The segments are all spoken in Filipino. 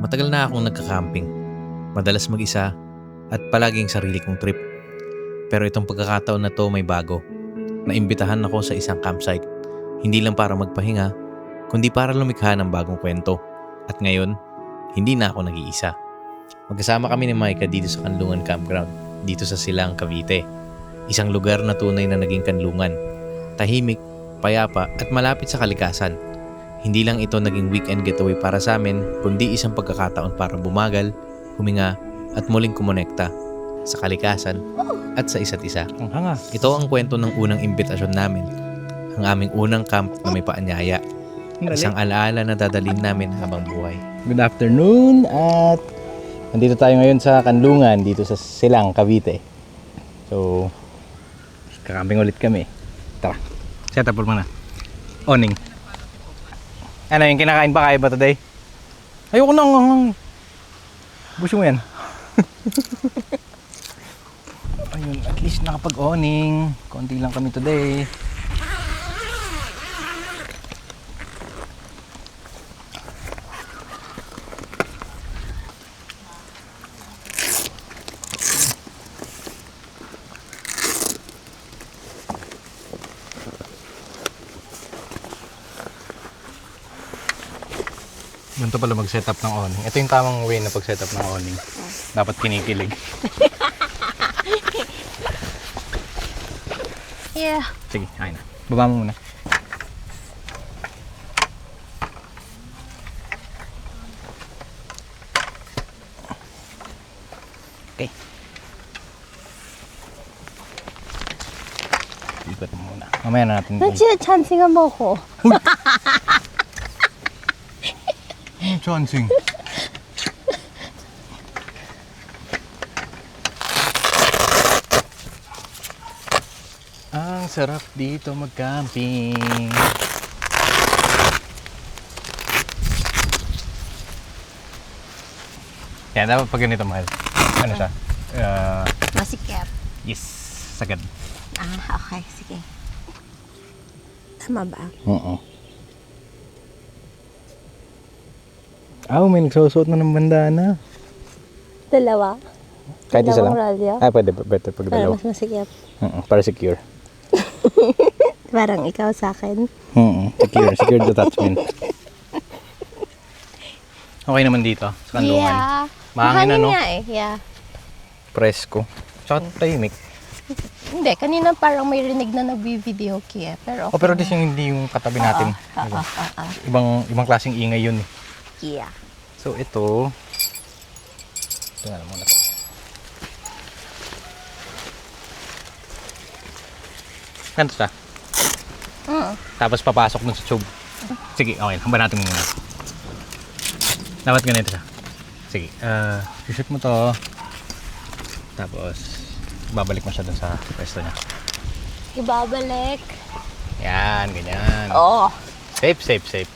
Matagal na akong nagka-camping. Madalas mag-isa at palaging sarili kong trip. Pero itong pagkakataon na to may bago. Naimbitahan ako sa isang campsite. Hindi lang para magpahinga, kundi para lumikha ng bagong kwento. At ngayon, hindi na ako nag-iisa. Magkasama kami ni Micah dito sa Kanlungan Campground, dito sa Silang, Cavite. Isang lugar na tunay na naging kanlungan. Tahimik, payapa at malapit sa kalikasan. Hindi lang ito naging weekend getaway para sa amin, kundi isang pagkakataon para bumagal, huminga at muling kumonekta sa kalikasan at sa isa't isa. Ang hanga. Ito ang kwento ng unang imbitasyon namin. Ang aming unang camp na may paanyaya. Isang alaala na dadalhin namin habang buhay. Good afternoon at nandito tayo ngayon sa Kanlungan dito sa Silang, Cavite. So, kakamping ulit kami. Tara, set up muna. Oning. Ano yung kinakain pa kaya ba today? Ayoko nang busi mo yan. Ayun, at least nakapag-owning. Konti lang kami today. Ganito pala mag-setup ng awning. Ito yung tamang way na pag-setup ng awning. Dapat kinikilig. Yeah. Sige, ayun na. Baba mo muna. Okay. Ikot mo muna. Mamaya na natin. 나 진짜 찬스가 먹어. Chancing. Ang sarap dito mag-camping. Yan, dapat pag ganito, mahal. Ano siya? Masikip. Yes, sagad. Ah, okay. Sige. Tama ba? Oo. May nagsusuot na ng bandana. Dalawa? Kahit isa lang? Dalawang radyo? Pwede. Better pag Para dalawa. mas masikip. Para secure. Parang ikaw sa akin. Secure. Secured attachment. Okay naman dito sa Kanlungan. Yeah. Mahangin na, no? nga eh. Yeah. Presko. Tsaka tahimik. Hindi, kanina parang may rinig na nag-video kaya. Pero okay. Pero this yung hindi yung katabi natin. Diba? Ibang klaseng ingay yun eh. Yeah. So ito na muna to. Ganito siya. Tapos papasok dun sa tube. Sige, okay. Hamba natin muna. Dapat ganito siya. Sige, shoot mo to. Tapos babalik mo siya dun sa pwesto niya. Ibabalik. Yan, ganyan. Oh. Safe. Safe.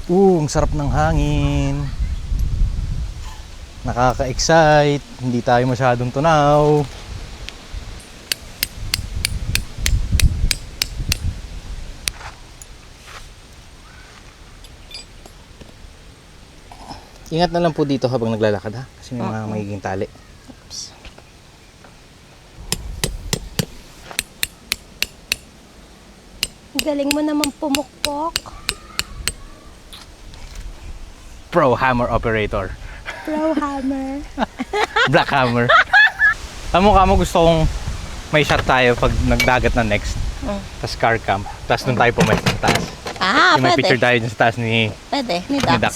Ang sarap ng hangin. Nakaka-excite. Hindi tayo masyadong tunaw. Ingat na lang po dito habang naglalakad ha. Kasi may mga magiging tali. Oops. Galing mo naman pumukpok. Pro hammer operator. Pro hammer. Black hammer. Tamo gusto kong may shot tayo pag nagdagat na next. Tapos car camp. Tapos doon tayo pumalit sa taas. Yung may picture tayo dyan sa taas ni Pwede, ni Dax. Dax.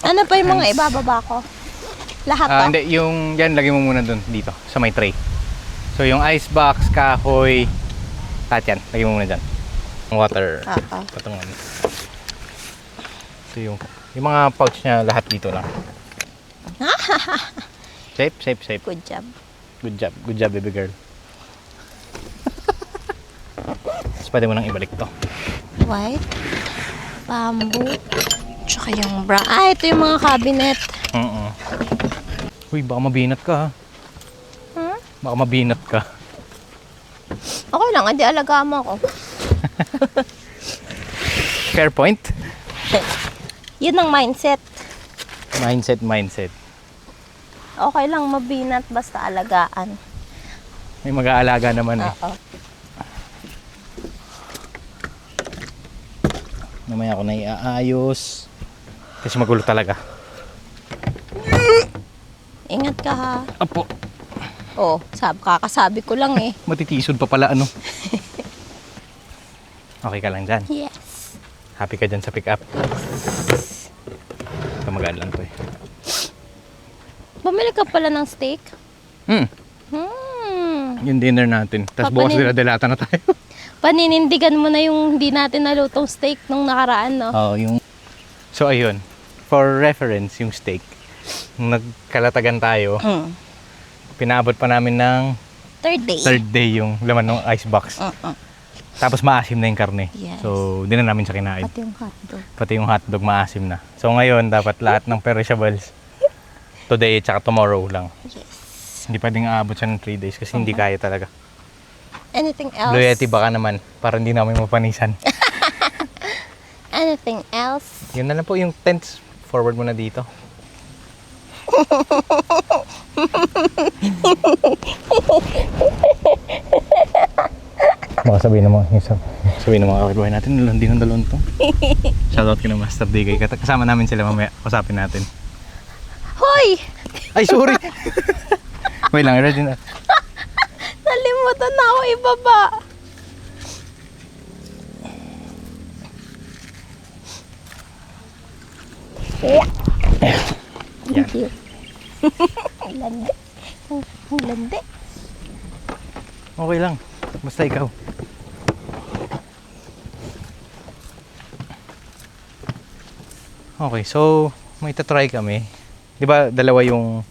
Ano pa yung mga ibababa ko? Lahat pa? Hindi, yung yan, lagay mo muna doon dito sa may tray. So yung ice box, kahoy, lahat yan, lagay mo muna dyan. Water, patungan. Ito yung mga pouch niya, lahat dito lang. Safe. Good job. Good job, baby girl. Tapos pwede mo nang ibalik to. White, bamboo, tsaka yung bra. Ito yung mga cabinet. Uy, baka mabinat ka ha. Baka mabinat ka. Okay lang, hindi alagaan mo ako. Fair point. Yun ang mindset. Mindset. Okay lang mabinat basta alagaan. May mag-aalaga naman eh. Oo. Mamaya ako na iaayos. Kasi magulo talaga. Ingat ka ha. Apo. Oh, kakasabi ko lang eh. Matitisod pa pala ano. Okay ka lang dyan. Yes. Happy ka dyan sa pick up. Kamagaan lang to eh. Bumili ka pala ng steak? Hmm. Yung dinner natin. Tapos bukas dila-dilata na tayo. Paninindigan mo na yung hindi natin nalutong steak nung nakaraan, no? Oo, yung... So ayun. For reference, yung steak. Nung nagkalatagan tayo, pinabot pa namin ng Third day. third day yung laman ng icebox. Tapos maasim na yung karne. Yes. So, di na namin siya kinain. Pati yung hotdog. Pati yung hotdog maasim na. So ngayon, dapat lahat ng perishables today at saka tomorrow lang. Yes. Hindi pwedeng aabot siya ng 3 days kasi hindi kaya talaga. Anything else? Loyalty baka naman para hindi namin mapanisan. Anything else? Yun na lang po yung tents. Forward mo na dito. Baka sabihin naman sabihin ng mga kapitbahay natin, nalandi ng dalon to. Shoutout ka na Master Digay. Kasama namin sila mamaya. Usapin natin. Hoy! Ay, sorry! Wait lang, ready na. Nalimutan na ako ibaba. Thank you. Ang landi. Ang landi. Okay lang. Basta ikaw. Okay, so may tatry kami. Di ba dalawa yung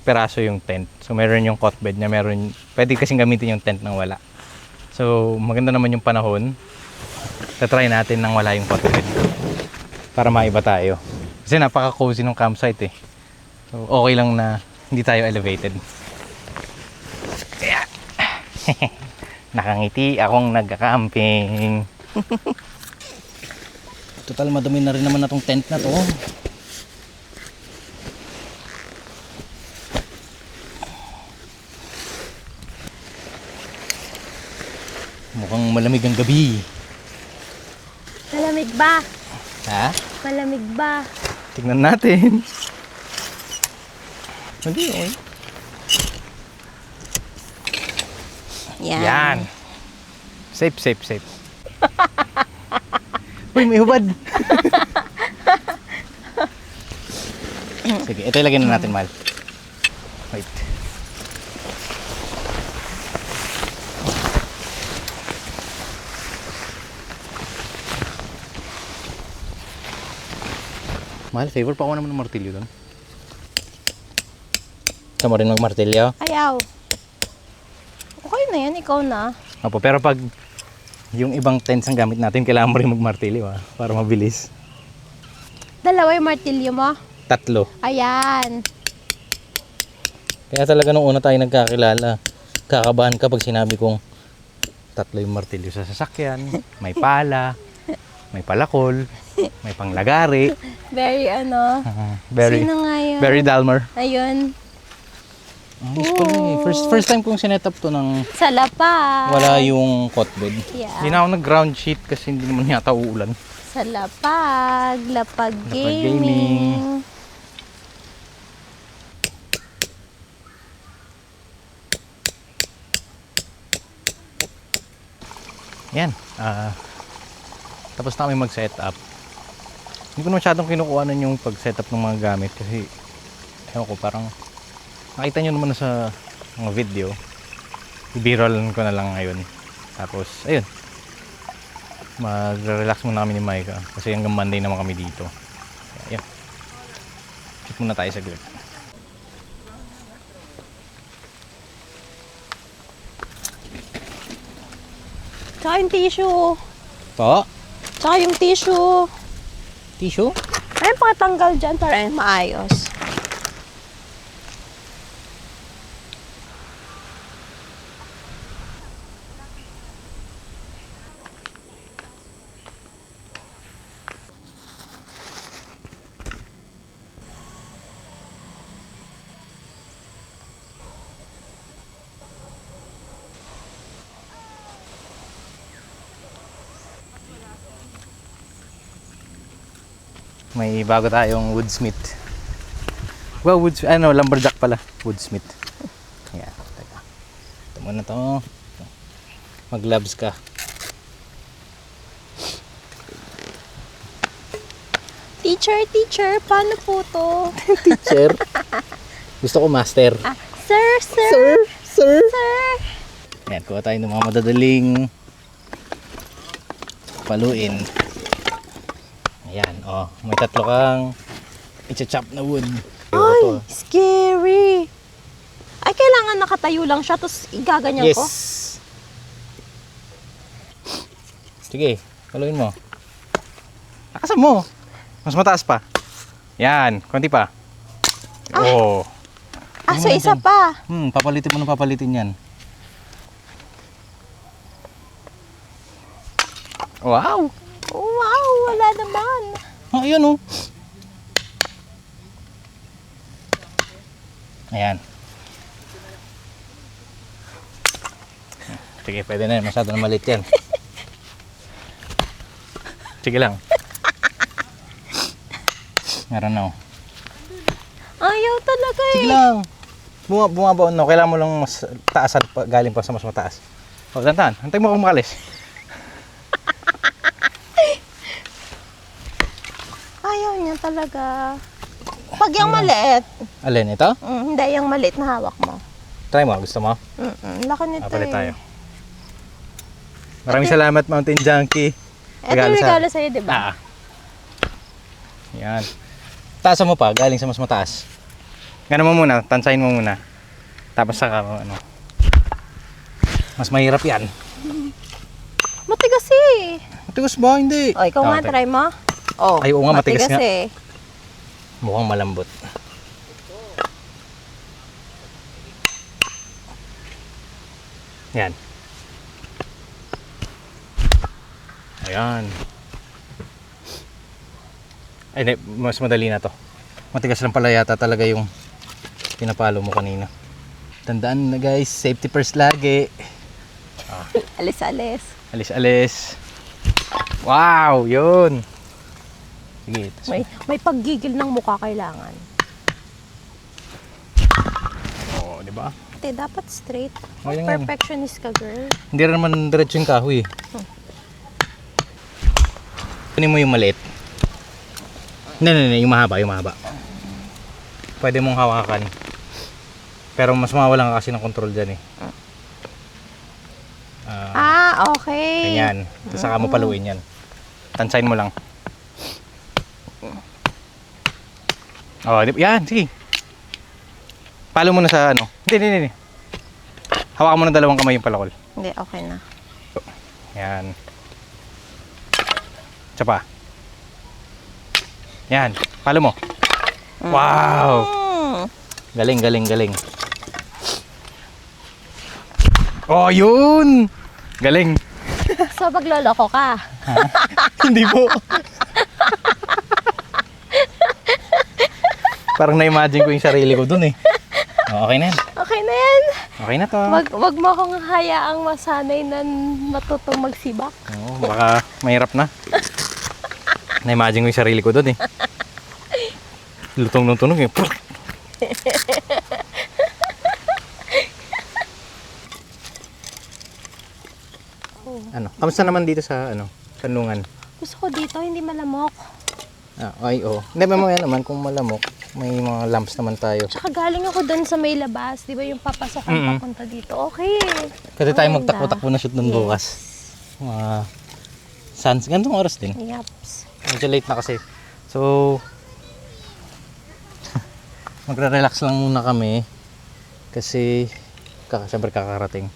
peraso yung tent. So meron yung cot bed niya, meron pwede kasing gamitin yung tent nang wala. So maganda naman yung panahon. Tatry natin nang wala yung cot bed para maiba tayo. Kasi napaka-cozy ng campsite eh. So okay lang na hindi tayo elevated. Kaya nakangiti akong nagka-camping. Total madumi na rin naman na tong tent na to. Mukhang malamig ang gabi. Malamig ba? Ha? Malamig ba? Tignan natin. Hindi, okay. Yan. Safe. Uy, may hubad. Sige, ito ilagay na natin, Mal. Wait. Mahal, favor pa ako naman ng martilyo doon. Gusto mo rin magmartilyo? Ayaw. Okay na yan, ikaw na. Opo, pero pag yung ibang tents ang gamit natin, kailangan mo rin magmartilyo para mabilis. Dalawa yung martilyo mo? 3. Ayan. Kaya talaga nung una tayo nagkakilala, kakabahan ka pag sinabi kong 3 yung martilyo sa sasakyan, may pala, may palakol, may panglagari. Very Very, Sino nga yun? very Dalmer. Ayun. First time kong sinet up to ng Sa lapag. wala yung cot bed. Yeah. Hindi na ako nag-ground sheet kasi hindi naman yata uulan. Sa lapag. Lapag gaming. gaming. Yan. Tapos na kami mag-set up. Hindi ko na masyadong kinukuhanan yung pag-set up ng mga gamit kasi ewan ko, parang nakita nyo naman na sa mga video. I-b-rollan ko na lang ngayon. Tapos, ayun. Mag-relax muna kami ni Micah kasi hanggang Monday naman kami dito. Kaya, shoot muna tayo saglit. Tsaka yung tissue. Po? Tsaka yung tissue. Tissue? Ay, pakatanggal dyan para maayos. May bago tayong woodsmith. Wow, lumberjack pala. Woodsmith. Ayan, teka. Ito muna to. Mag-gloves ka. Teacher, paano po to? Teacher. Gusto ko master. Sir. Ayan, kuha tayo ng mga madadaling paluin. Ayan, may 3 kang i-chop na wood. Ay, scary. Ay, kailangan nakatayo lang siya, tapos igaganyan Yes. ko? Sige, paluin mo. Lakasan mo. Mas mataas pa. Yan, konti pa. Oh. So isa pa. Papalitin mo ng papalitin yan. Wow! Wow, wala naman. Ayan oh. Ayan. Sige, pwede na yan. Masyado na maliit yan. Sige lang. Meron na oh. Ayaw talaga eh. Sige lang. Bumabaon na. Kailangan mo lang mas taasan pa, galing pa sa mas mataas. Dantan. Hantay mo akong makalis. Ayaw niya talaga. Pag yung maliit. Alin, ito? Hindi, yung maliit na hawak mo. Try mo. Gusto mo? Laki nito Papalit eh. tayo. Maraming salamat, Mountain Junkie. Ito yung regalo sa'yo, di ba? Yan. Taasan mo pa, galing sa mas mataas. Gano'n mo muna, tansayin mo muna. Tapos saka mo, mas mahirap yan. Matigas eh. Matigas ba? Hindi. O, ikaw nga, try mo. Oh, Ay, oo nga, matigas nga. eh. Mukhang malambot. Yan. Ayan. Ay, mas madali na to. Matigas lang pala yata talaga yung pinapalo mo kanina. Tandaan na guys, safety first lagi. Alis-alis. Alis-alis. Wow, yun. Sige. May paggigil ng mukha kailangan. Oo, di ba? Ate, dapat straight. Oh, yan yan. Perfectionist ka, girl. Hindi rin naman diretso yung kahoy. Kunin mo yung maliit. Hindi, yung mahaba, Pwede mong hawakan. Pero mas mawalan ka kasi ng control dyan eh. Okay. Ganyan. Tapos saka mo paluin yan. Tansayin mo lang. Yan, sige. Palo mo na sa Hindi. Hawakan mo ng 2 kamay yung palakol. Hindi, okay na. Yan. Tsapa. Yan. Palo mo. Wow! Galing. Oh, yun! Galing. So, pagloloko ka. Hindi po. Parang na-imagine ko yung sarili ko dun eh. Okay na yan. Okay na yan. Okay na to. Wag mo akong hayaang masanay na matutong magsibak. Oo, baka mahirap na. Na-imagine ko yung sarili ko dun eh. Lutong ng tunog eh. Kamusta naman dito sa Kanlungan? Gusto ko dito, hindi malamok. Hindi mamaya naman kung malamok. May mga lamps naman tayo. Tsaka galing ako dun sa may labas. Di ba yung papasok ang papunta dito? Okay. Pwede tayo Maganda. magtakbo-takbo na shoot ng bukas. Ganitong oras din. Yaps. Medyo late na kasi. So, magre-relax lang muna kami. Kasi, siyempre kakarating.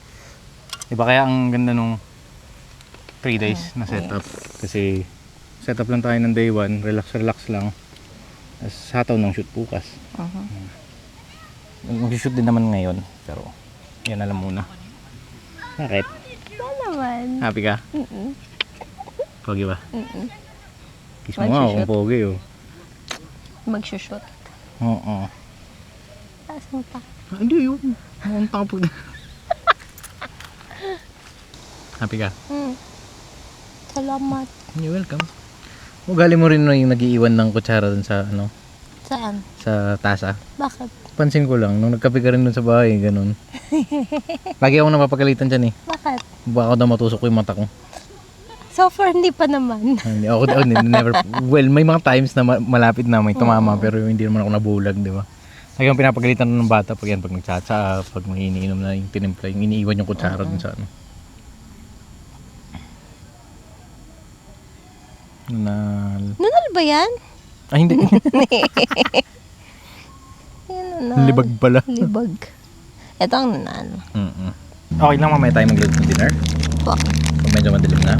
Diba kaya ang ganda nung 3 days na setup. Kasi, setup lang tayo ng day 1. Relax lang. Tapos, hataw ng shoot bukas. Mag-shoot din naman ngayon. Pero, yan na lang muna. Bakit? Ano naman? Happy ka? Pogi ba? Kiss mo nga Mag-shoot. akong pogi oh. Magsushoot. Oo. Taas mo pa. Hindi yun. Ang tapos. Happy ka? Salamat. You're welcome. Ugali mo rin no, yung nag-iiwan ng kutsara dun sa ano, Saan? sa tasa. Bakit? Pansin ko lang, nung nagkape ka rin dun sa bahay, ganun. Lagi akong napapagalitan dyan eh. Bakit? Baka daw matusok ko yung mata ko. So far, hindi pa naman. Hindi, ako never, well, may mga times na malapit na may tumama, pero hindi naman ako nabulag, di ba? Lagi akong pinapagalitan ng bata pag yan, pag nagtsatsa, pag may iniinom na yung tinimpla, yung iniiwan yung kutsara dun sa ano. Nunal ba yan? Ay, hindi. Yan, nunal. Libag pala. Libag. Ito ang nunal. Okay lang mamaya tayo magluto ng dinner. Bakit? Pag medyo madilim na.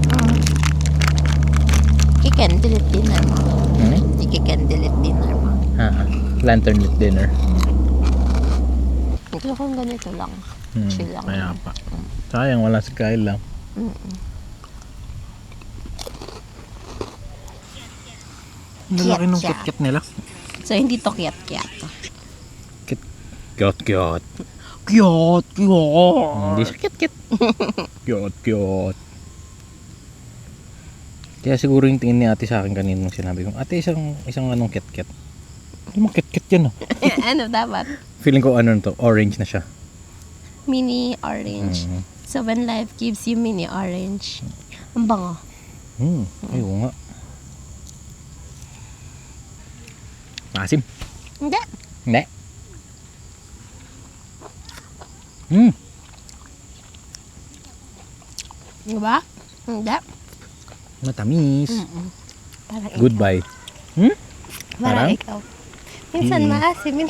Kikendilip dinner mo. Kikendilip dinner mo. Lantern lit dinner. Ito kung ganito lang. Chill lang. Kaya pa. Sayang, wala si Kyle lang. Lalaki nung siya. kit-kit nila. So, hindi to kiyat-kiyat. Kiyot-kiyot. Kiyot-kiyot. Hindi siya kit-kit. Kiyot-kiyot. Kaya siguro yung tingin ni ate sa akin kanina nung sinabi ko, ate, isang anong kit-kit. Hindi mo kit-kit yan ah. Ano dapat? Feeling ko ano to, orange na siya. Mini orange. So, when life gives you mini orange, ang bango. Ay, oo nga. Maasim. Hindi. Hindi. Diba? Hindi. Matamis. Parang Goodbye. Parang Parang? ikaw. Minsan maasim.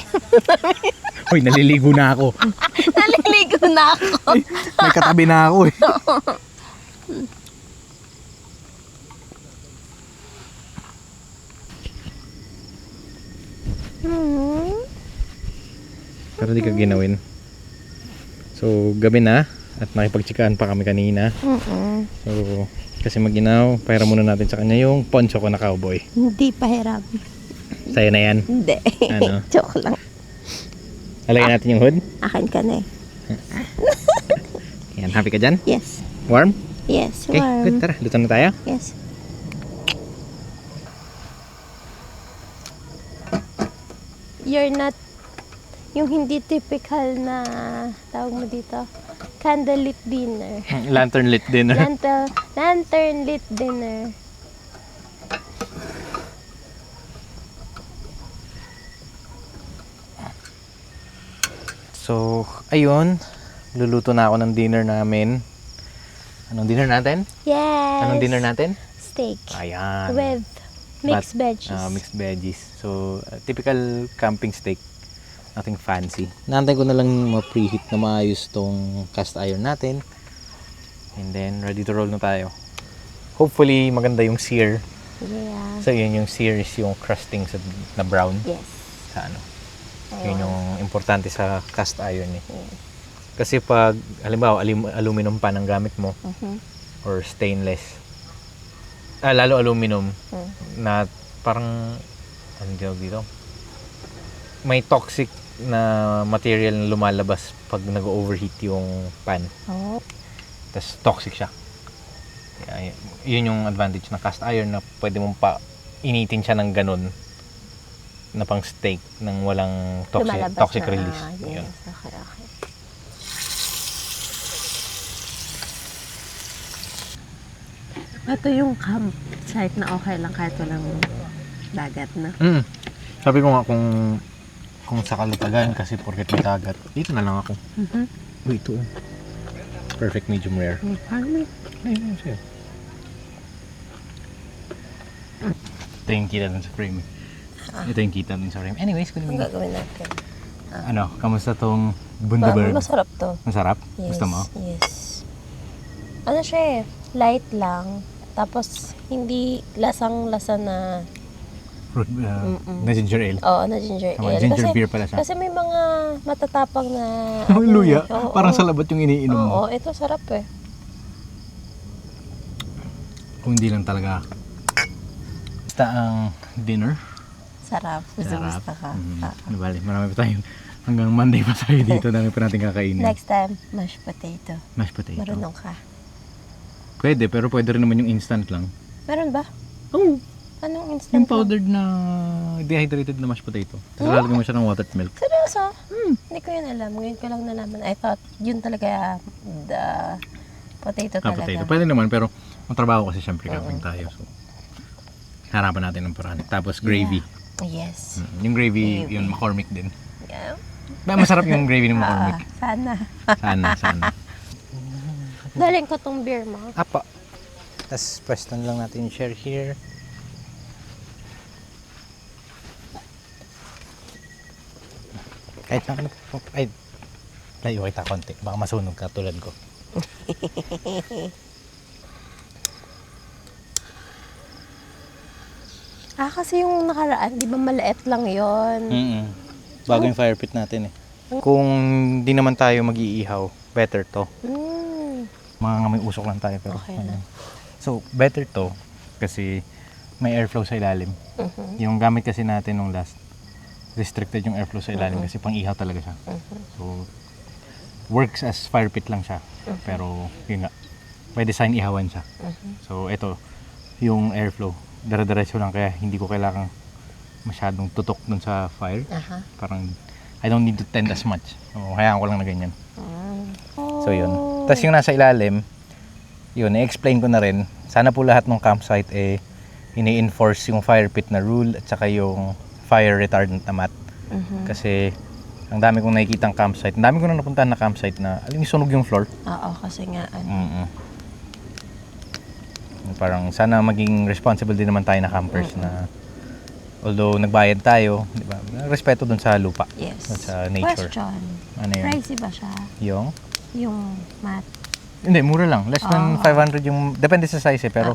Hoy, naliligo na ako. Naliligo na ako. May katabi na ako eh. Pero di ka ginawin. So, gabi na at nakipagtsikaan pa kami kanina. So, kasi maginaw, pahiram muna natin sa kanya yung poncho ko na cowboy. Hindi pahiram. Sa'yo na yan. Hindi. Ano? Joke lang. Alagyan natin yung hood. Akin ka na eh. Yan, happy ka dyan? Yes. Warm? Yes, Okay, warm. good. Tara, luto na tayo. Yes. You're not yung hindi typical na tawag mo dito candlelit dinner. Lantern lit dinner. Lantern lit dinner. So, ayun. Luluto na ako ng dinner namin. Anong dinner natin? Yes. Anong dinner natin? Steak. Ayan. With mixed veggies. Mixed veggies. So, typical camping steak. Nothing fancy. Naantay ko na lang ma-preheat na maayos tong cast iron natin. And then, ready to roll na tayo. Hopefully, maganda yung sear. Yeah. So, yun yung sear is yung crusting na brown. Yes. Sa ano. Ayun. Yun yung importante sa cast iron eh. Kasi pag, halimbawa, aluminum pan ang gamit mo, or stainless, lalo aluminum, na parang, ano dito, may toxic na material na lumalabas pag nag-overheat yung pan. Oh. Tapos toxic siya. Kaya, yun yung advantage ng cast iron na pwede mong pa initin siya ng ganun na pang steak nang walang Lumalabas toxic na. release. Yes. Yun. Okay. Ito yung campsite na okay lang kahit walang dagat na. Sabi ko nga kung sa Kalutagan kasi porket may dagat, dito na lang ako. Uy, ito. Perfect medium rare. Parang Ayun, sa'yo. Ito yung kita dun sa frame. Ito yung kita dun sa frame. Anyways, ang kunin mo. gagawin natin. Ano, kamusta tong Bundaberg? Masarap to. Masarap? Yes. Gusto mo? Yes. Ano siya eh, light lang. Tapos, hindi lasang-lasa na, Fruit, na ginger ale. oo, na ginger Tama, ale. ginger Kasi, beer pala siya. kasi may mga matatapang na, Ang luya. oo, Parang sa labat yung iniinom mo. oo, ito sarap eh. Kung hindi lang talaga. Basta ang dinner. Sarap. Gusto ka. Ano bali, marami pa tayo. Hanggang Monday pa tayo dito. Dami pa natin kakainin. Next time, mashed potato. Mashed potato. Marunong ka. Pwede, pero pwede rin naman yung instant lang. Meron ba? Oo. Anong instant Yung lang? powdered na dehydrated na mashed potato. Tapos lalagyan mo siya ng water milk. Seryoso? Hindi ko yun alam. Ngayon ko lang nalaman. I thought yun talaga the potato talaga. Potato. Pwede naman, pero ang trabaho kasi syempre camping tayo. So, harapan natin ng paraan. Tapos gravy. Yes. Yung gravy, Gravy. yun McCormick din. Yeah. Ba, masarap yung gravy ng McCormick. Sana. Sana. Daling ko tong beer mo. Apa. Tapos pweston lang natin yung share here. Kahit na ay, layo kita konti. Baka masunog ka tulad ko. Kasi yung nakaraan, di ba maliit lang yon? Bago yung fire pit natin eh. Kung di naman tayo mag-iihaw, better to. Mga may usok lang tayo pero Okay lang. So, better to kasi may airflow sa ilalim. Yung gamit kasi natin nung last, restricted yung airflow sa ilalim kasi pang-ihaw talaga siya. So, works as fire pit lang siya. Pero, yun nga, by design ihawan siya. So, ito, yung airflow, dire-diretso lang kaya hindi ko kailangan masyadong tutok dun sa fire. Parang, I don't need to tend as much. So, hayaan ko lang na ganyan. So, yun. Tapos yung nasa ilalim, yun, i-explain ko na rin. Sana po lahat ng campsite ini-enforce yung fire pit na rule at saka yung fire retardant na mat. Kasi ang dami kong nakikitang campsite. Ang dami ko na napuntahan na campsite na alam yung sunog yung floor. Oo, kasi nga Parang sana maging responsible din naman tayo na campers na although nagbayad tayo, di ba? Respeto dun sa lupa. Yes. At sa nature. Question. Ano yun? Pricey ba siya? Yung mat? Hindi, mura lang. Less than 500 yung, depende sa size eh. Pero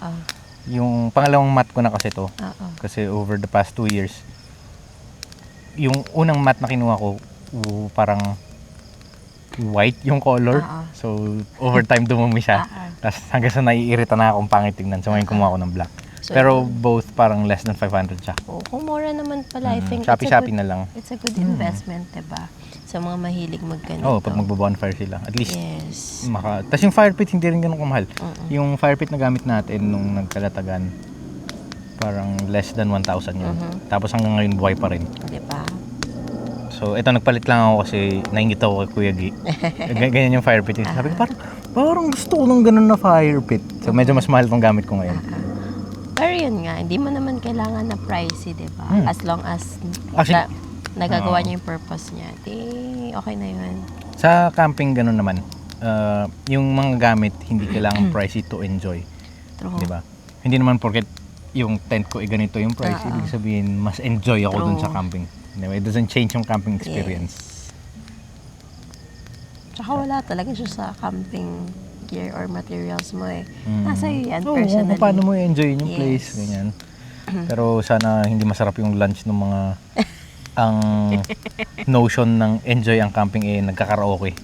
yung pangalawang mat ko na kasi to. Kasi over the past 2 years, yung unang mat na kinuha ko, parang white yung color. So, over time dumumi siya. Tapos hanggang sa naiirita na akong pangit tignan. So, ngayon kumuha ko ng black. So, Pero both parang less than 500 siya. kung mura naman pala, I think Shopee na lang. it's a good investment, diba? Sa mga mahilig magganito. Oo, pag magbo-bonfire sila. At least, Yes. Tapos yung fire pit, hindi rin ganun kamahal. Yung fire pit na gamit natin nung nagkalatagan, parang less than 1,000 yun. Tapos hanggang ngayon buhay pa rin. Diba? So, ito nagpalit lang ako kasi naingit ako kay Kuya Gi. Ganyan yung fire pit. Sabi ko, parang gusto ko ng ganun na fire pit. So, medyo mas mahal itong gamit ko ngayon. Pero yun nga, hindi mo naman kailangan na pricey, diba? As long as Actually, nagagawa niyo yung purpose niya, di okay na yun. Sa camping, ganun naman. Yung mga gamit, hindi kailangan pricey to enjoy. True. Di ba? Hindi naman porket yung tent ko ganito yung price, ibig sabihin, mas enjoy ako dun sa camping. Anyway, it doesn't change yung camping experience. Yes. Tsaka wala talaga siya sa camping gear or materials mo eh. Nasa iyo yan, personally. Kung paano mo i-enjoy yung Yes. place, ganyan. Pero sana hindi masarap yung lunch ng mga ang notion ng enjoy ang camping nagkakaraoke.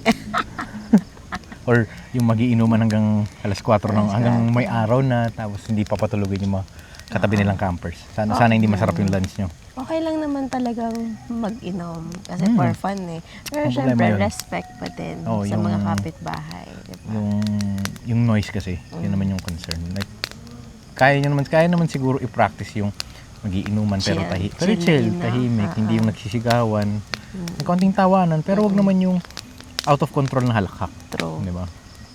Or yung magiinuman hanggang alas 4 ng hanggang may araw na tapos hindi pa patulogin yung mga katabi nilang campers. Sana hindi masarap yung lunch nyo. Okay lang naman talagang mag-inom kasi for fun eh. Pero Ang syempre, problema yun. respect pa din sa yung- mga kapitbahay. Diba? Yung noise kasi, yun naman yung concern. Like, kaya naman siguro i-practice yung magiinuman pero Chill chill, lang. tahimik, hindi yung nagsisigawan. May konting tawanan, pero wag naman yung out of control na halakhak. True. Di ba?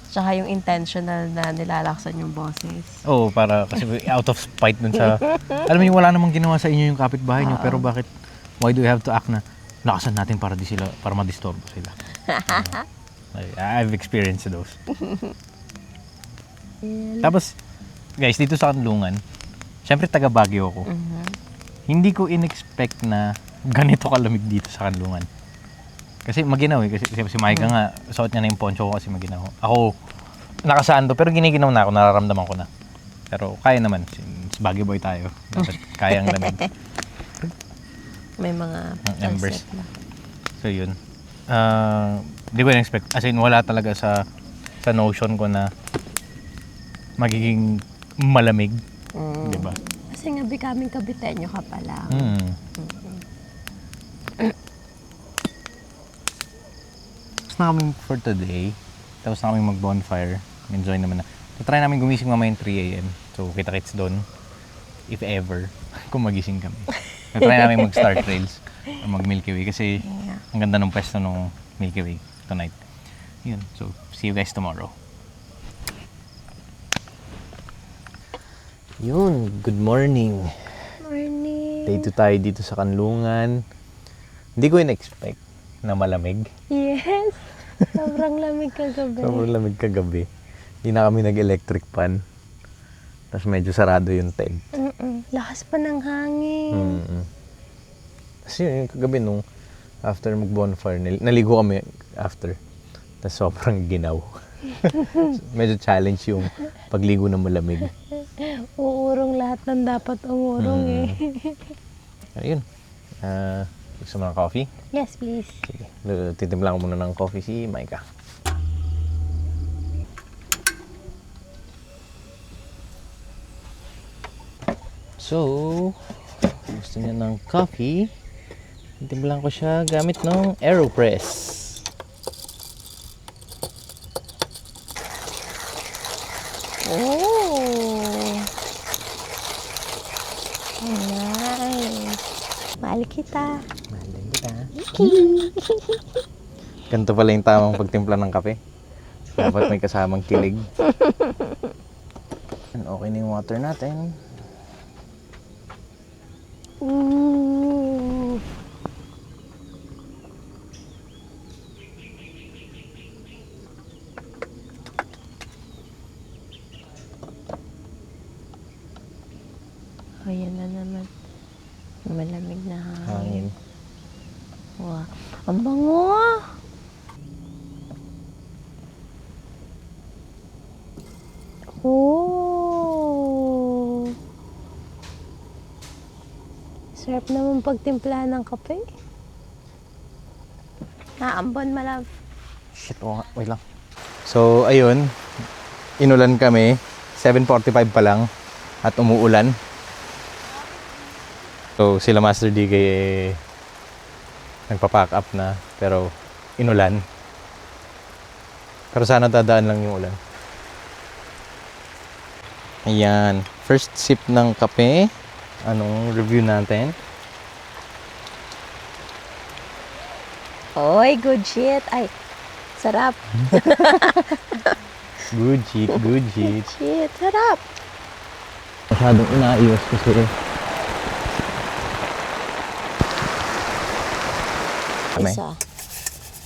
Tsaka yung intentional na nilalaksan yung boses. Oo, para kasi out of spite dun sa alam mo yung wala namang ginawa sa inyo yung kapitbahay nyo, pero bakit why do you have to act na lakasan natin para ma-disturb sila. I've experienced those. Tapos guys, dito sa Kanlungan, syempre taga Baguio ako. Hindi ko in-expect na ganito kalamig dito sa Kanlungan. Kasi maginaw eh. Kasi si Micah nga, suot niya na yung poncho ko kasi maginaw. Ako, nakasando, pero giniginaw na ako, nararamdaman ko na. Pero kaya naman, since Baguio boy tayo. Dapat kaya ang lamig. May mga Embers. sunset na. So yun. Hindi ko in-expect. As in, wala talaga sa notion ko na magiging malamig. Di ba? Kasi nga, becoming Kabitenyo ka pa lang. Tapos na kami for today. Tapos na kami mag-bonfire. Enjoy naman na. So, try namin gumising mamaya yung 3 a.m. So, kita-kits doon. if ever, kung magising kami. Try namin mag-Star Trails o mag Milky Way kasi ang ganda ng pwesto ng Milky Way tonight. Yun. So, see you guys tomorrow. Yun. Good morning. Morning. Day 2 tayo dito sa Kanlungan. Hindi ko in-expect na malamig. Yes. Sobrang lamig kagabi. Sobrang lamig kagabi. Hindi na kami nag-electric fan. Tapos medyo sarado yung tent. Lakas pa ng hangin. Kasi yun, yung kagabi nung after mag-bonfire, naligo kami after. Tapos sobrang ginaw. Medyo challenge yung pagligo na malamig. Uurong lahat ng dapat umurong eh. Ayun. Gusto mo ng coffee? Yes, please. Sige. Titimpla ko muna ng coffee si Micah. So, gusto niya ng coffee. Titimpla ko siya gamit ng AeroPress. Oh! Nice. Mahal kita. Mahal kita. Ganito pala yung tamang pagtimpla ng kape. Dapat may kasamang kilig. Okay na yung water natin. Ooh. Ayan na naman. Malamig na hangin. Hangin. Wow. Ang bango! Oh! Sarap naman pagtimpla ng kape. Naambon malab. Shit, oh, wait lang. So, ayun. Inulan kami. 7:45 pa lang. At umuulan. So, sila Master DK nagpa-pack up na. Pero, inulan. Pero sana dadaan lang yung ulan. Ayan. First sip ng kape. Anong review natin? Oy, good shit. Ay, sarap. Good shit, good shit. Shit, sarap. Masyadong inaiwas kasi. Kami. Isa.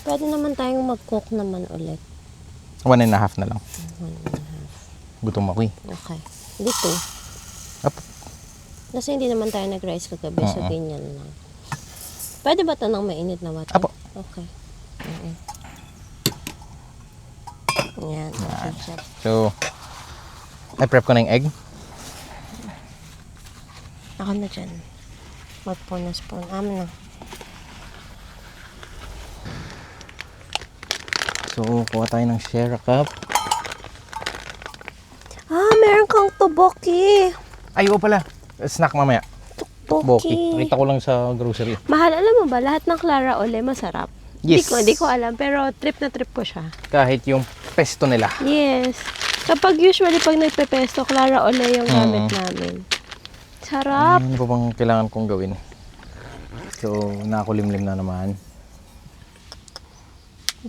Pwede naman tayong mag-cook naman ulit. 1.5 na lang. 1.5. Gutom ako eh. Okay. Dito. Up. Kasi hindi naman tayo nag-rice kagabi, so ganyan lang. Pwede ba ito ng mainit na water? Apo. Okay. Yan. Okay, siya. So, I-prep ko na yung egg. Ako na dyan. Magpunas-punas. Amin na. So, kuha tayo ng share cup. Meron kang tuboki. Ay, oo pala. Snack mamaya. Boki. Nakita ko lang sa grocery. Mahal, alam mo ba, lahat ng Clara Ole masarap. Yes. Hindi ko alam, pero trip na trip ko siya. Kahit yung pesto nila. Yes. Kapag usually pag nagpepesto, Clara Ole yung gamit namin. Sarap. Ano pa bang kailangan kong gawin? So, nakulimlim na naman.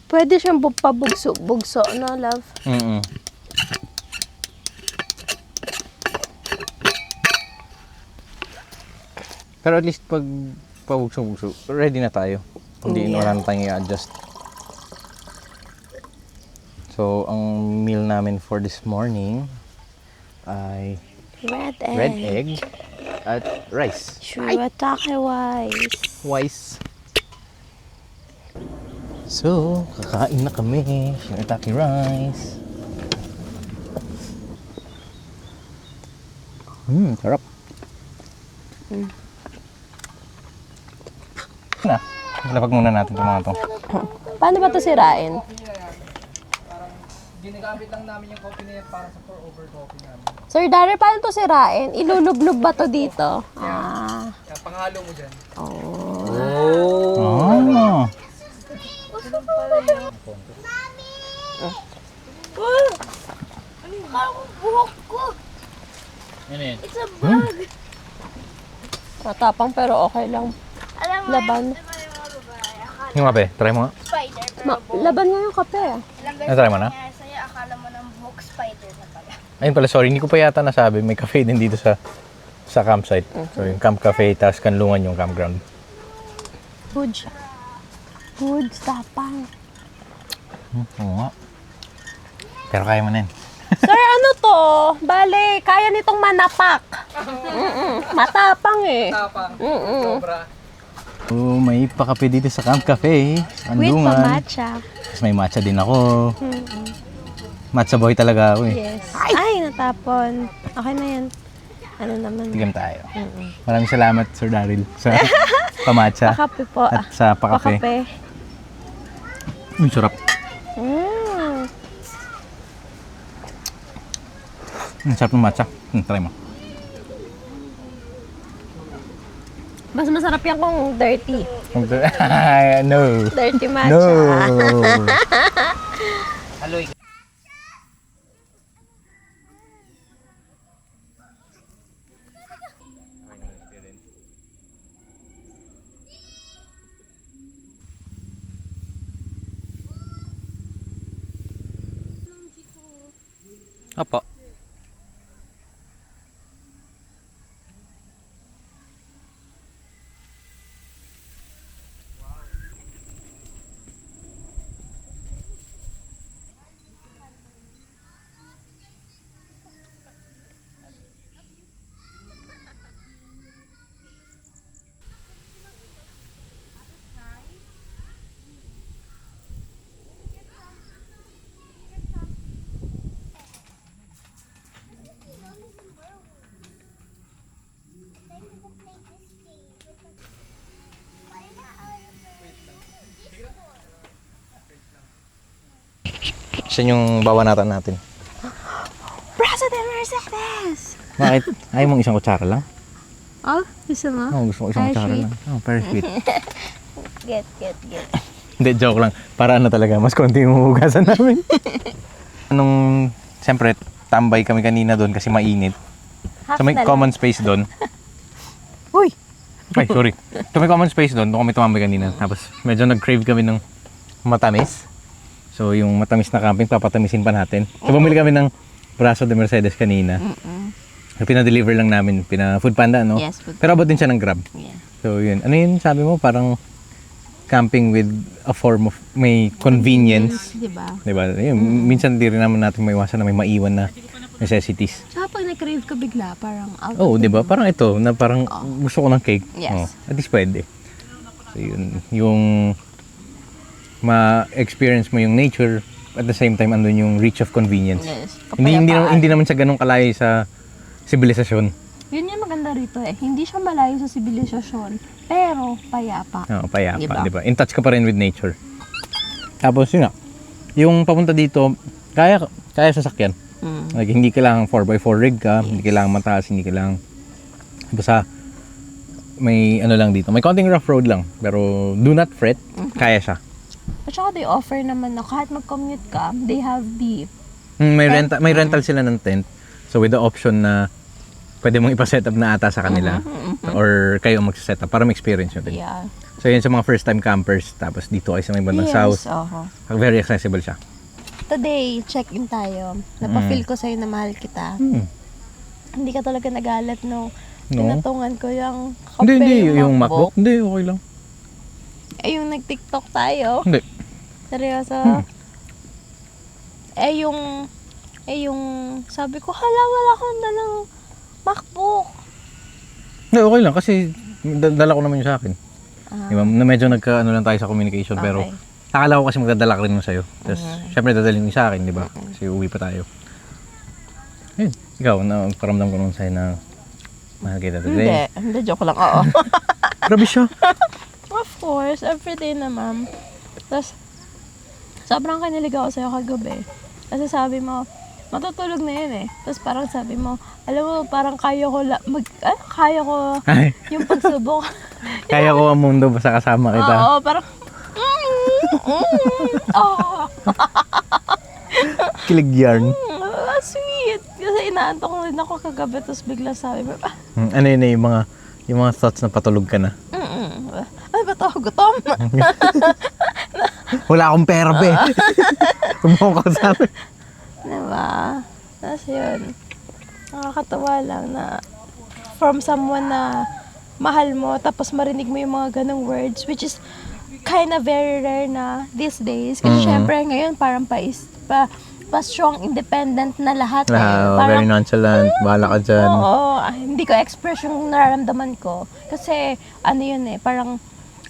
Pwede siyang pabugso-bugso, no, love? Pero at least pag pabugso-bugso, ready na tayo. Hindi wala na tayong i-adjust. So, ang meal namin for this morning ay Red egg. red egg at rice. Shiratake wise. Wise. So, kakain na kami. Shirataki rice. Sarap. Na, lapag muna natin itong mga to. Paano ba ito sirain? Ginagamit lang namin yung coffee na yan para sa pour-over coffee namin. Sir Darry, paano ito sirain? Ilulublog ba ito dito? Ah. Kaya panghalo mo dyan. Oh. Buhok ko! Ano yan? It's a bug! Matapang pero okay lang. Alam mo, Laban. di ba yung mga babae, akala Yung kape, try mo nga. spider, pero Laban nga yung kape. ilang Ano, try mo na? nangyari sa'yo, akala mo ng book spider na pala. Ayun pala, sorry, hindi ko pa yata nasabi. May cafe din dito sa campsite. So, yung camp cafe, tapos kanlungan yung campground. Good siya. Good, tapang. Oo nga. Pero kaya mo na yun. Sir, ano to? Bale, kaya nitong manapak. Matapang eh. Tapang. Mm-mm. Sobra. Oh, may pakape dito sa camp cafe. With Kanlungan. matcha. Tapos may matcha din ako. Matcha boy talaga ako eh. Yes. Ay, natapon. Okay na yan. Ano naman? Tigam tayo. Maraming salamat, Sir Daryl, sa pamatcha Pakape po. at sa pakape. Pakape. Sarap. Mm. Ang sarap ng matcha. Try mo. Mas masarap yan kung dirty. No. Dirty matcha. No. Apa? Siya yung bawanatan natin. President Mercedes! Bakit? Ayaw mong isang kutsara lang? Oh, gusto mo? Oo, gusto ko isang Ay, kutsara sweet. lang. Oh, very sweet. Get. Hindi, joke lang. Para ano talaga, mas konti yung huhugasan namin. Siyempre, tambay kami kanina doon kasi mainit. Half So may na lang. common space doon. Uy! Ay, sorry. So may common space doon kami tumambay kanina. Tapos medyo nag-crave kami ng matamis. So yung matamis na camping, papatamisin pa natin. So bumili kami ng Braso de Mercedes kanina. Pina-deliver lang namin, pina-food panda, no? Yes, food Pero abot din siya ng Grab. Yeah. So yun. Ano yun sabi mo? Parang camping with a form of may convenience. Diba? Diba? Yun, minsan di rin naman natin maiwasan na may maiwan na necessities. Tsaka pag na-crave ka bigla, parang out. Oo, di ba? Parang ito, na parang gusto ko ng cake. Yes. Oh, at least pwede. So yun, yung ma-experience mo yung nature, at the same time andun yung reach of convenience. Yes. Hindi naman siya ganun kalayo sa sibilisasyon. Yun yung maganda rito eh. Hindi siya malayo sa sibilisasyon, pero payapa. Oo, payapa, Diba? di ba? In touch ka pa rin with nature. Tapos yun nga, yung papunta dito, kaya sasakyan. Like, hindi kailangan 4x4 rig ka, hindi kailangan mataas, hindi kailangan basta may ano lang dito. May konting rough road lang, pero do not fret, kaya siya. At saka they offer naman na kahit mag-commute ka, they have the... May rental sila ng tent. So with the option na pwede mong ipa-setup na ata sa kanila or kayo ang mag-setup para ma-experience nyo din. Yeah. So yun sa mga first time campers, tapos dito kayo sa may bandang south, very accessible siya. Today, check-in tayo. Napafeel ko sa'yo na mahal kita. Hindi ka talaga nagalat nung pinatungan ko yung kape, Hindi, yung MacBook. Hindi, okay lang. Eh, yung nag-TikTok tayo. Hindi. Seryoso. yung sabi ko, hala, wala akong dalang MacBook. Hindi, okay lang kasi dala ko naman yung sa akin. Diba? Na medyo nagka-ano lang tayo sa communication pero Okay. akala ko kasi magdadala ka rin mo sa'yo. Tapos syempre dadalhin mo sa akin, di ba? Kasi uwi pa tayo. Ayun, ikaw, paramdam ko naman sa'yo na mahal kita today. Hindi, joke lang, oo. Grabe siya. Of course, everyday na, ma'am. Tapos, sobrang kinilig ako sa'yo kagabi. Kasi sabi mo, matutulog na yun eh. Tapos parang sabi mo, alam mo, parang kaya ko, kaya ko Ay, yung pagsubok. kaya ko ang mundo basta kasama kita. Oo, parang, oh, Kilig yarn. sweet. Kasi inaantok rin ako kagabi, tapos bigla sabi mo, Ano yun yung mga Yung mga thoughts na patulog ka na. Ay, ba't ako gutom? Wala akong pera, be. Huwag mo akong kausapin. Diba? Tapos yun, nakakatawa lang na from someone na mahal mo, tapos marinig mo yung mga ganong words, which is kind of very rare na these days. Kasi syempre ngayon parang pa strong independent na lahat. Very nonchalant. Bahala ka dyan. Oo, hindi ko express yung nararamdaman ko. Kasi ano yun eh, parang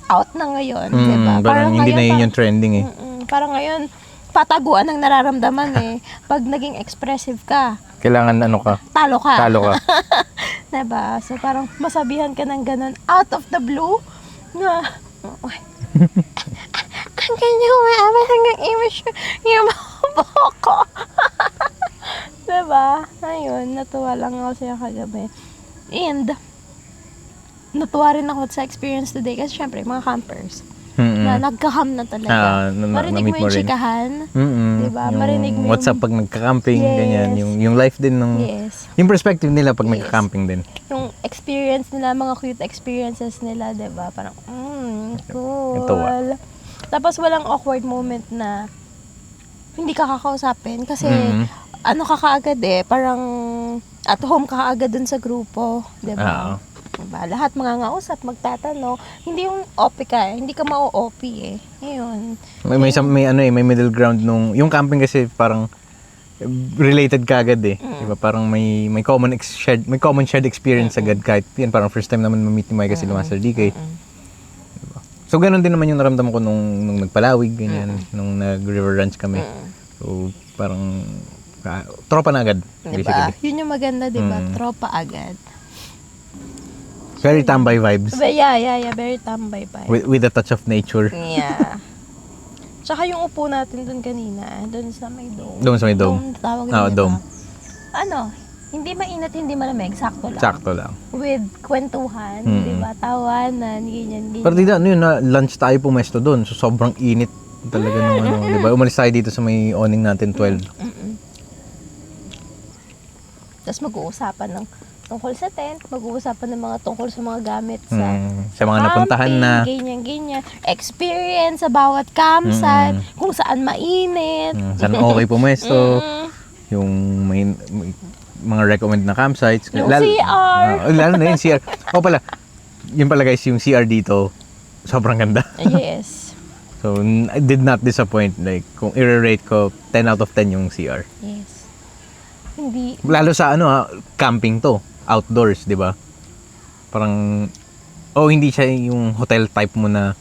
out na ngayon, diba? Parang hindi na yun yung trending eh. Parang ngayon, pataguan ang nararamdaman eh. Pag naging expressive ka, Kailangan ano ka? talo ka. Talo ka. Diba? So parang masabihan ka ng ganun out of the blue na ang ganyan umaabas hanggang image yung mga ko. Diba? Ayun, natuwa lang ako sa'yo kagabi. And natuwa rin ako sa experience today kasi syempre mga campers na nagkaham na talaga. Marinig mo na-meet yung rin. chikahan. Diba? Yung Marinig mo what's up pag nagka-camping, Yes. ganyan. Yung life din ng... Yes. Yung perspective nila pag Yes. nagka-camping din. Yung experience nila, mga cute experiences nila, diba? Parang, cool. Natuwa. Tapos walang awkward moment na hindi ka kakausapin kasi ano ka kaagad eh, parang at home ka kaagad dun sa grupo, diba? Diba? Lahat mangangausap, magtatanong. Hindi yung OP ka eh. Hindi ka mau-OP eh. Yun. May middle ground nung... Yung camping kasi parang related ka agad eh. Diba? Parang may common shared experience agad kahit yan parang first time naman ma-meet ni Mike kasi Master DK. Diba? So ganun din naman yung naramdaman ko nung nagpalawig ganyan, nung nag-river ranch kami. So parang tropa na agad Diba? basically. Yun yung maganda, diba? Tropa agad. Very tambay vibes But yeah. Very tambay pa. with a touch of nature. Yeah. Tsaka yung upo natin dun kanina, dun sa may dome. Doon sa may dome. Tawag Oo, nila. dome. Ano, hindi mainit, hindi malamig, sakto lang. Sakto lang. With kwentuhan, di ba? Tawanan, ganyan. Pero dito, ano yun, lunch tayo pumesto doon. So, sobrang init talaga nung ano, di ba? Umalis tayo dito sa may awning natin, 12. Tapos mag-uusapan ng tungkol sa tent, mag-uusapan ng mga tungkol sa mga gamit Sa mga napuntahan na. Ganyan. Experience sa bawat campsite, kung saan mainit. Saan okay pumesto. Yung may mga recommend na campsites. Yung CR. Lalo na yung CR. Pala, yun pala guys, yung CR dito, sobrang ganda. Yes. So, I did not disappoint. Like, kung i-rate ko, 10 out of 10 yung CR. Yes. Hindi. Lalo sa camping to. Outdoors, di ba? Parang, hindi siya yung hotel type mo na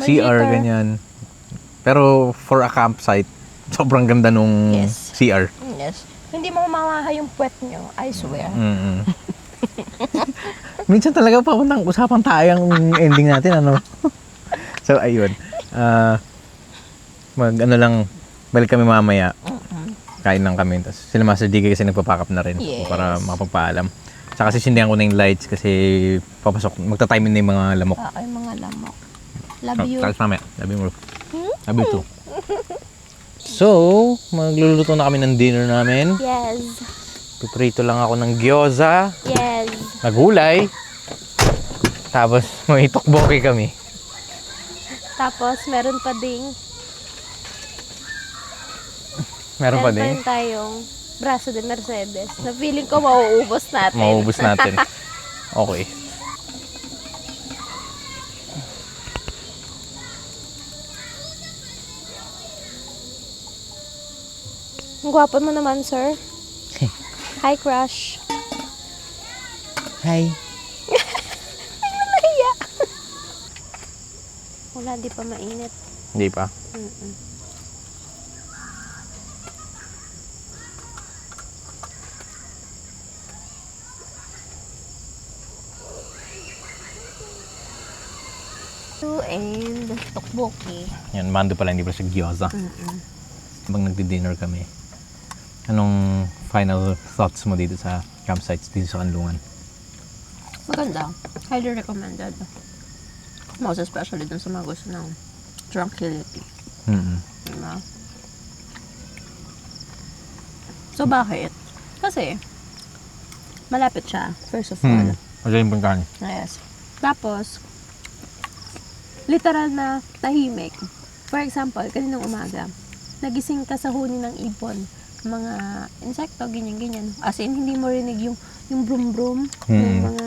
CR, Maliit, ganyan. Pero, for a campsite, sobrang ganda nung Yes. CR. Yes. Hindi mo mamaha yung puwet nyo, I swear. Minsan talaga papuntang usapang tayo ang ending natin, ano? So, ayun. Balik kami mamaya. Kain lang kami. Tapos sila Master DK kasi nagpapack up na rin. Yes. Para makapagpaalam. Tsaka sisindihan ko na yung lights kasi magta-time in na yung mga lamok. Yung mga lamok. Love you. Tapos mamaya. Love you more. Love you too. So, magluluto na kami ng dinner namin. Yes. Piprito lang ako ng gyoza. Yes. Na gulay. Tapos may tokboki kami. Tapos, meron pa ding Meron pa din. tayong braso de Mercedes na feeling ko mauubos natin. Mauubos natin. Okay. Ang gwapo mo naman, sir. Hi, crush. Hi. Nahiya. Wala, di pa mainit. Hindi pa. And tokboki. Yan, mando pala, hindi pa siya gyoza. Habang nagdi-dinner kami. Anong final thoughts mo dito sa campsites dito sa Kanlungan? Maganda. Highly recommended. Most especially dun sa mga gusto ng tranquility. Diba? So, bakit? Kasi, Malapit siya, first of all. Wala yung puntahan. Yes. Tapos, literal na tahimik. For example, kaninang umaga, nagising ka sa huni ng ibon, mga insekto, ganyan-ganyan. As in, hindi mo rinig yung brum-brum, yung mga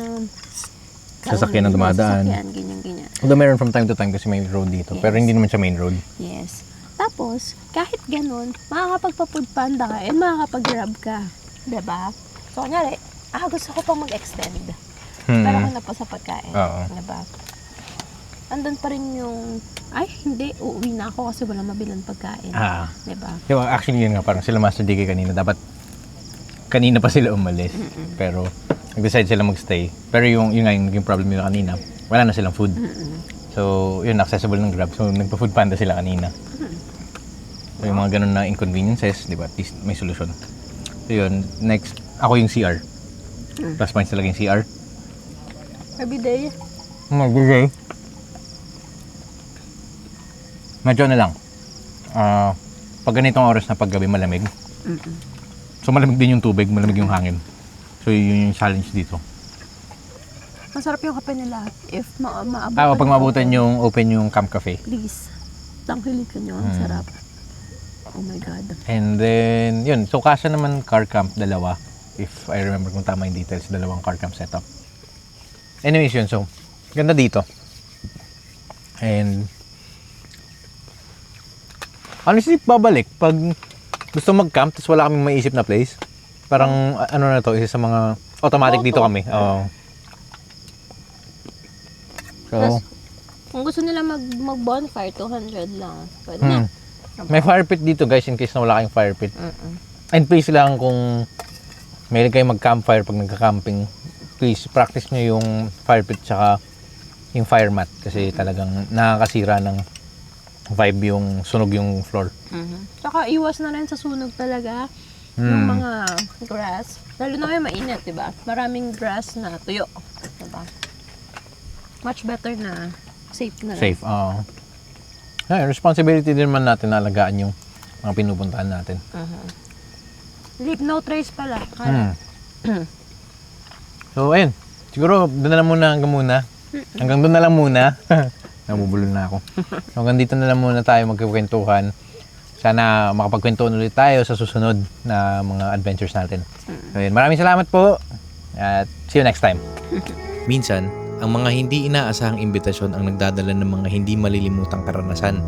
Sasakyan na dumadaan. Sasakyan, ganyan-ganyan. Although meron from time to time kasi may road dito. Yes. Pero hindi naman siya main road. Yes. Tapos, kahit ganun, makakapagpa-food panda ka and makakapag-grab ka. Diba? So, kunyari, gusto ko pang mag-extend. Pero ako na pa sa pagkain. Oo. Diba? Andun pa rin yung, hindi, uuwi na ako kasi wala mabilang pagkain. Diba? Diba, actually yun nga, parang sila Master DK kanina. Dapat, kanina pa sila umalis. Pero, nag-decide sila magstay. Pero yung nga yung naging problem nila kanina, wala na silang food. So, yun, accessible ng Grab. So, nagpa-food panda sila kanina. So, yung mga ganun na inconveniences, di ba, at least may solusyon. So, yun, next, ako yung CR. Plus points talaga yung CR. Everyday. Mag-day. Medyo na lang. Pag ganitong oras na paggabi, malamig. So, malamig din yung tubig, malamig yung hangin. So, yun yung challenge dito. Masarap yung kape nila. If maabot. Pag mabutan yung open yung Camp Cafe. Please. Tangkilikan nyo. Ang sarap. Oh my God. And then, yun. So, kasya naman car camp, dalawa. If I remember kung tama yung details, dalawang car camp setup. Anyways, yun. So, ganda dito. And, honestly, babalik. Pag gusto mag-camp, tapos wala kaming maisip na place. Parang, ano na to, isa sa mga automatic dito kami. Oo. So, Tapos, kung gusto nila mag-bonfire, 200 lang. Pwede na. may fire pit dito guys in case na wala kayong fire pit. And please lang kung may kayo mag-campfire pag nagka-camping, please practice nyo yung fire pit tsaka yung fire mat kasi talagang nakakasira ng vibe yung sunog yung floor. Tsaka iwas na rin sa sunog talaga. Yung mga grass. Lalo na yung mainit, diba? Maraming grass na tuyo. Diba? Much better na safe na rin. Safe. Responsibility din naman natin na alagaan yung mga pinupuntahan natin. Leave no trace pala. So, ayun. Siguro, doon na lang muna hanggang muna. Hanggang doon na lang muna. Nabubulol na ako. So, hanggang dito na lang muna tayo magkikwentuhan. Sana makapagkwentuhan ulit tayo sa susunod na mga adventures natin. So, ayun. Maraming salamat po. At see you next time. Minsan, ang mga hindi inaasahang imbitasyon ang nagdadala ng mga hindi malilimutang karanasan.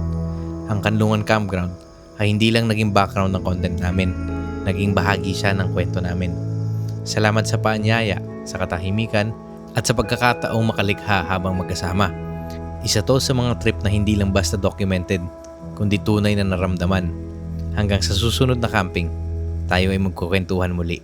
Ang Kanlungan Campground ay hindi lang naging background ng content namin, naging bahagi siya ng kwento namin. Salamat sa paanyaya, sa katahimikan, at sa pagkakataong makalikha habang magkasama. Isa to sa mga trip na hindi lang basta documented, kundi tunay na naramdaman. Hanggang sa susunod na camping, tayo ay magkukwentuhan muli.